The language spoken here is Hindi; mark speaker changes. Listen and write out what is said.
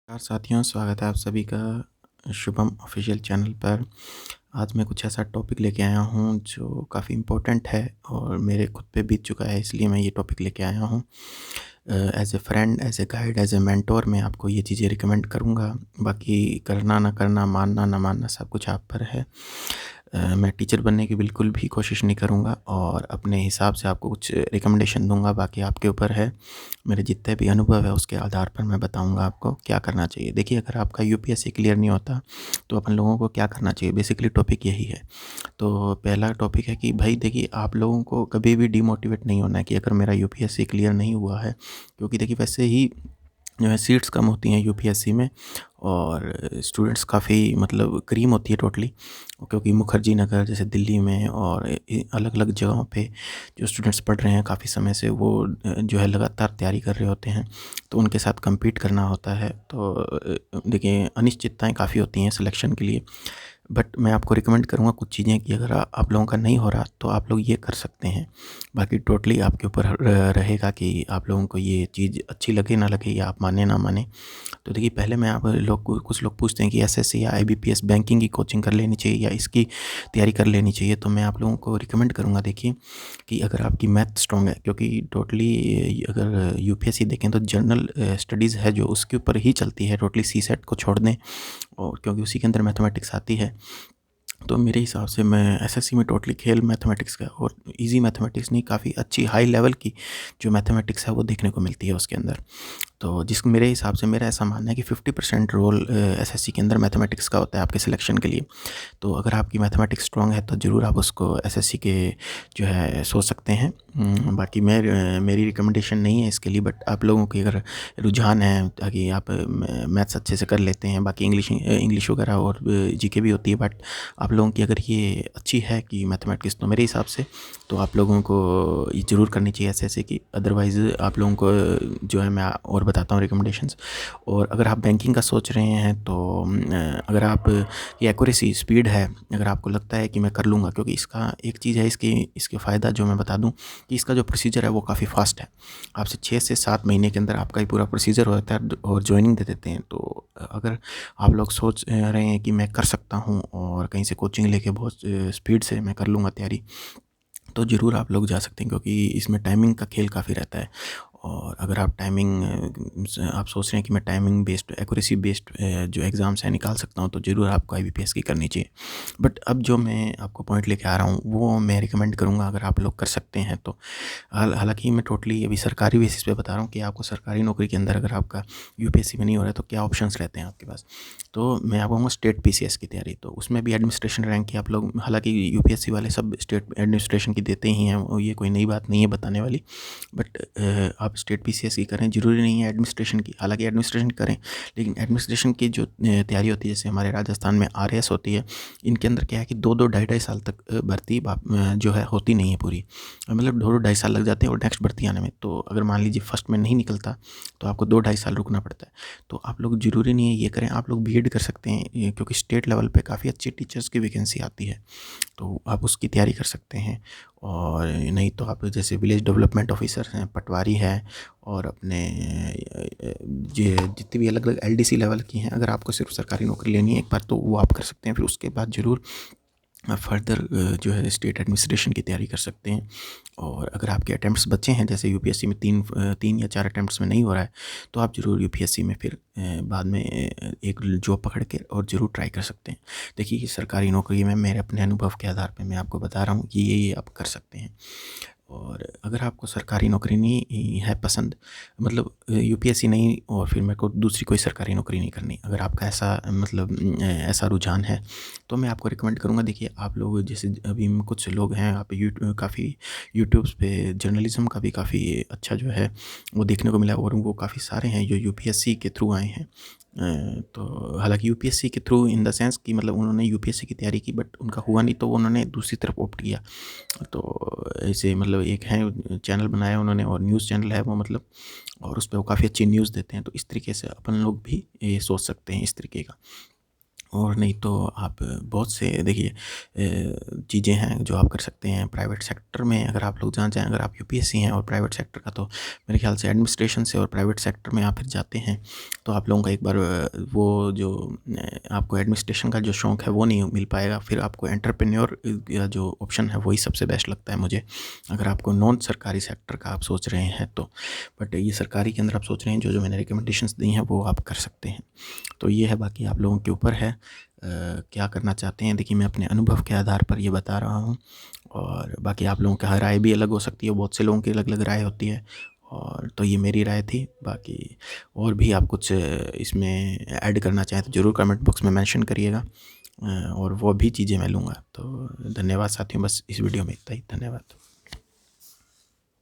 Speaker 1: नमस्कार साथियों, स्वागत है आप सभी का शुभम ऑफिशियल चैनल पर। आज मैं कुछ ऐसा टॉपिक लेके आया हूँ जो काफ़ी इम्पोर्टेंट है और मेरे खुद पे बीत चुका है, इसलिए मैं ये टॉपिक लेके आया हूँ। As a friend, as a guide, as a mentor मैं आपको ये चीज़ें रिकमेंड करूँगा। बाकी करना ना करना, मानना ना मानना सब कुछ आप पर है। मैं टीचर बनने की बिल्कुल भी कोशिश नहीं करूँगा और अपने हिसाब से आपको कुछ रिकमेंडेशन दूँगा, बाकी आपके ऊपर है। मेरे जितने भी अनुभव है उसके आधार पर मैं बताऊँगा आपको क्या करना चाहिए। देखिए, अगर आपका यूपीएससी क्लियर नहीं होता तो अपन लोगों को क्या करना चाहिए, बेसिकली टॉपिक यही है। तो पहला टॉपिक है कि भाई देखिए, आप लोगों को कभी भी डिमोटिवेट नहीं होना है कि अगर मेरा यूपीएससी क्लियर नहीं हुआ है, क्योंकि देखिए वैसे ही जो है सीट्स कम होती हैं यूपीएससी में और स्टूडेंट्स काफ़ी मतलब क्रीम होती है टोटली, क्योंकि मुखर्जी नगर जैसे दिल्ली में और अलग अलग जगहों पे जो स्टूडेंट्स पढ़ रहे हैं काफ़ी समय से, वो जो है लगातार तैयारी कर रहे होते हैं, तो उनके साथ compete करना होता है। तो देखिए, अनिश्चितताएं काफ़ी होती हैं सिलेक्शन के लिए। बट मैं आपको रिकमेंड करूँगा कुछ चीज़ें कि अगर आप लोगों का नहीं हो रहा तो आप लोग ये कर सकते हैं। बाकी टोटली आपके ऊपर रहेगा कि आप लोगों को ये चीज़ अच्छी लगे ना लगे या आप माने ना माने। तो देखिए, पहले मैं आप लोग को कुछ लोग पूछते हैं कि एसएससी या आईबीपीएस बैंकिंग की कोचिंग कर लेनी चाहिए या इसकी तैयारी कर लेनी चाहिए। तो मैं आप लोगों को रिकमेंड करूँगा, देखिए कि अगर आपकी मैथ स्ट्रॉन्ग है, क्योंकि टोटली अगर यूपीएससी देखें तो जनरल स्टडीज़ है जो उसके ऊपर ही चलती है, टोटली सीसेट को छोड़ दें, और क्योंकि उसी के अंदर मैथमेटिक्स आती है। तो मेरे हिसाब से मैं एसएससी में टोटली खेल मैथमेटिक्स का, और इजी मैथमेटिक्स नहीं, काफ़ी अच्छी हाई लेवल की जो मैथमेटिक्स है वो देखने को मिलती है उसके अंदर। तो जिस मेरे हिसाब से मेरा ऐसा मानना है कि 50% रोल एसएससी के अंदर मैथमेटिक्स का होता है आपके सिलेक्शन के लिए। तो अगर आपकी मैथमेटिक्स स्ट्रॉन्ग है तो ज़रूर आप उसको एसएससी के जो है सोच सकते हैं। बाकी मेरी रिकमेंडेशन नहीं है इसके लिए, बट आप लोगों की अगर रुझान है ताकि आप मैथ्स अच्छे से कर लेते हैं, बाकी इंग्लिश वगैरह और जीके भी होती है, बट आप लोगों की अगर ये अच्छी है कि मैथमेटिक्स, तो मेरे हिसाब से तो आप लोगों को ये ज़रूर करनी चाहिए एसएससी की। अदरवाइज़ आप लोगों को जो है मैं और बताता हूँ रिकमेंडेशंस। और अगर आप बैंकिंग का सोच रहे हैं तो अगर आप की एक्यूरेसी स्पीड है, अगर आपको लगता है कि मैं कर लूँगा, क्योंकि इसका एक चीज़ है, इसके फ़ायदा जो मैं बता दूँ कि इसका जो प्रोसीजर है वो काफ़ी फास्ट है। आपसे 6 से 7 महीने के अंदर आपका ये पूरा प्रोसीजर हो जाता है और ज्वाइनिंग दे देते हैं। तो अगर आप लोग सोच रहे हैं कि मैं कर सकता हूँ और कहीं से कोचिंग लेके बहुत स्पीड से मैं कर लूँगा तैयारी, तो ज़रूर आप लोग जा सकते हैं, क्योंकि इसमें टाइमिंग का खेल काफ़ी रहता है। और अगर आप आप सोच रहे हैं कि मैं टाइमिंग बेस्ड, एक्यूरेसी बेस्ड जो एग्ज़ाम्स हैं निकाल सकता हूँ, तो ज़रूर आपको आईबीपीएस की करनी चाहिए। बट अब जो मैं आपको पॉइंट लेके आ रहा हूँ वो मैं रिकमेंड करूँगा अगर आप लोग कर सकते हैं तो। हालांकि मैं टोटली अभी सरकारी बेसिस पे बता रहा हूँ कि आपको सरकारी नौकरी के अंदर अगर आपका यूपीएससी में नहीं हो रहा है तो क्या ऑप्शंस रहते हैं आपके पास। तो मैं आपको कहूँगा स्टेट पीसीएस की तैयारी, तो उसमें भी एडमिनिस्ट्रेशन रैंक की आप लोग, हालांकि यूपीएससी वाले सब स्टेट एडमिनिस्ट्रेशन की देते ही हैं, ये कोई नई बात नहीं है बताने वाली। बट आप स्टेट पीसीएस की करें, ज़रूरी नहीं है एडमिनिस्ट्रेशन की, हालांकि एडमिनिस्ट्रेशन करें, लेकिन एडमिनिस्ट्रेशन की जो तैयारी होती है, जैसे हमारे राजस्थान में आरएएस होती है, इनके अंदर क्या है कि 2-2 ढाई-ढाई साल तक भर्ती जो है होती नहीं है पूरी, मतलब 2-2 ढाई साल लग जाते हैं और नेक्स्ट भर्ती आने में। तो अगर मान लीजिए फर्स्ट में नहीं निकलता तो आपको 2 ढाई साल रुकना पड़ता है। तो आप लोग, ज़रूरी नहीं है ये करें, आप लोग बीएड कर सकते हैं, क्योंकि स्टेट लेवल पे काफ़ी अच्छी टीचर्स की वैकेंसी आती है, तो आप उसकी तैयारी कर सकते हैं। और नहीं तो आप जैसे विलेज डेवलपमेंट ऑफिसर हैं, पटवारी है, और अपने जितनी भी अलग अलग एलडीसी लेवल की हैं, अगर आपको सिर्फ सरकारी नौकरी लेनी है एक बार तो वो आप कर सकते हैं। फिर उसके बाद ज़रूर फर्दर जो है स्टेट एडमिनिस्ट्रेशन की तैयारी कर सकते हैं। और अगर आपके अटैम्प्ट्स बचे हैं, जैसे यूपीएससी में 3 या 4 अटैम्प्ट्स में नहीं हो रहा है, तो आप ज़रूर यूपीएससी में फिर बाद में एक जॉब पकड़ के और ज़रूर ट्राई कर सकते हैं। देखिए, ये सरकारी नौकरी में मेरे अपने अनुभव के आधार पे मैं आपको बता रहा हूँ कि ये आप कर सकते हैं। और अगर आपको सरकारी नौकरी नहीं है पसंद, मतलब यूपीएससी नहीं और फिर मेरे को दूसरी कोई सरकारी नौकरी नहीं करनी, अगर आपका ऐसा मतलब ऐसा रुझान है, तो मैं आपको रिकमेंड करूँगा। देखिए, आप लोग जैसे अभी कुछ लोग हैं, आप काफ़ी यूट्यूब्स पे जर्नलिज्म का भी काफ़ी अच्छा जो है वो देखने को मिला, और वो काफ़ी सारे हैं जो यूपीएससी के थ्रू आए हैं। तो हालांकि यूपीएससी के थ्रू इन द सेंस कि मतलब उन्होंने यूपीएससी की तैयारी की बट उनका हुआ नहीं, तो उन्होंने दूसरी तरफ ऑप्ट किया। तो ऐसे मतलब एक है चैनल बनाया उन्होंने, और न्यूज़ चैनल है वो, मतलब, और उस पे वो काफ़ी अच्छी न्यूज़ देते हैं। तो इस तरीके से अपन लोग भी ये सोच सकते हैं इस तरीके का। और नहीं तो आप बहुत से देखिए चीज़ें हैं जो आप कर सकते हैं प्राइवेट सेक्टर में। अगर आप लोग जाना चाहें, अगर आप यूपीएससी हैं और प्राइवेट सेक्टर का, तो मेरे ख्याल से एडमिनिस्ट्रेशन से और प्राइवेट सेक्टर में आप फिर जाते हैं तो आप लोगों का एक बार वो जो आपको एडमिनिस्ट्रेशन का जो शौक़ है वो नहीं मिल पाएगा। फिर आपको एंटरप्रेन्योर या जो ऑप्शन है वही सबसे बेस्ट लगता है मुझे, अगर आपको नॉन सरकारी सेक्टर का आप सोच रहे हैं तो। बट ये सरकारी के अंदर आप सोच रहे हैं, जो जो मैंने रिकमेंडेशंस दी हैं वो आप कर सकते हैं। तो ये है, बाकी आप लोगों के ऊपर है क्या करना चाहते हैं। देखिए मैं अपने अनुभव के आधार पर ये बता रहा हूँ, और बाकी आप लोगों की राय भी अलग हो सकती है, बहुत से लोगों की अलग अलग राय होती है। और तो ये मेरी राय थी। बाकी और भी आप कुछ इसमें ऐड करना चाहें तो ज़रूर कमेंट बॉक्स में मेंशन करिएगा, और वो भी चीज़ें मैं लूँगा। तो धन्यवाद साथियों, बस इस वीडियो में इतना ही। धन्यवाद।